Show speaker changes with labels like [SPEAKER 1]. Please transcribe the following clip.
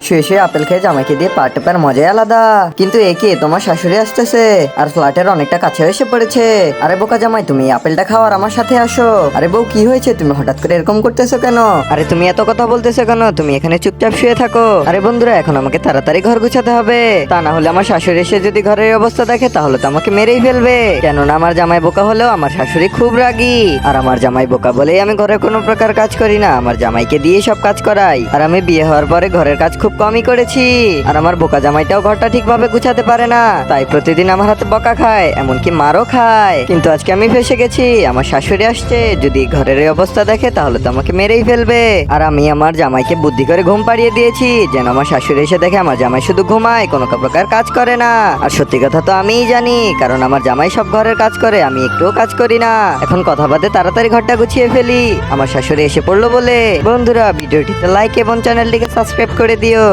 [SPEAKER 1] শুয়ে শুয়ে আপেল খেয়ে জামাইকে দিয়ে পা টেপার মজাই আলাদা। কিন্তু এ কি, তোমার শাশুড়ি আসতেছে আর ফ্ল্যাটের অনেকটা কাছে এসে পড়েছে। আরে বোকা জামাই, তুমি আপেলটা খাও আর আমার সাথে আসো। আরে বউ, কি হয়েছে? তুমি হঠাৎ করে এরকম করতেছো কেন? আরে তুমি এত কথা বলতেছো কেন? তুমি এখানে চুপচাপ শুয়ে থাকো। আরে বন্ধুরা, এখন আমাকে তাড়াতাড়ি ঘর গুছাতে হবে, তা না হলে আমার শাশুড়ি এসে যদি ঘরের অবস্থা দেখে তাহলে তো আমাকে মেরেই ফেলবে। কেননা আমার জামাই বোকা হলেও আমার শাশুড়ি খুব রাগী, আর আমার জামাই বোকা বলেই আমি ঘরে কোনো প্রকার কাজ করি না, আমার জামাইকে দিয়ে সব কাজ করাই। আর আমি বিয়ে হওয়ার পরে ঘরের কাজ খুব কমই করেছি। আর আমার বোকা জামাইটাও ঘরটা ঠিকভাবে গুছাতে পারে না, তাই প্রতিদিন আমার হাতে বকা খায়, এমনকি মারও খায়। কিন্তু আজকে আমি ফেসে গেছি, আমার শাশুড়ি আসছে, যদি ঘরের এই অবস্থা দেখে তাহলে তো আমাকে মেরেই ফেলবে। আর আমি আমার জামাইকে বুদ্ধি করে ঘুম পাড়িয়ে দিয়েছি, যেন আমার শাশুড়ি এসে দেখে আমার জামাই শুধু ঘুমায়, কোনো প্রকার কাজ করে না। আর সত্যি কথা তো আমিই জানি, কারণ আমার জামাই সব ঘরের কাজ করে, আমি একটুও কাজ করি না। এখন কথা বাদে তাড়াতাড়ি ঘরটা গুছিয়ে ফেলি, আমার শাশুড়ি এসে পড়লো বলে। বন্ধুরা, ভিডিওটিতে লাইক এবং চ্যানেলটিকে সাবস্ক্রাইব করে দিও।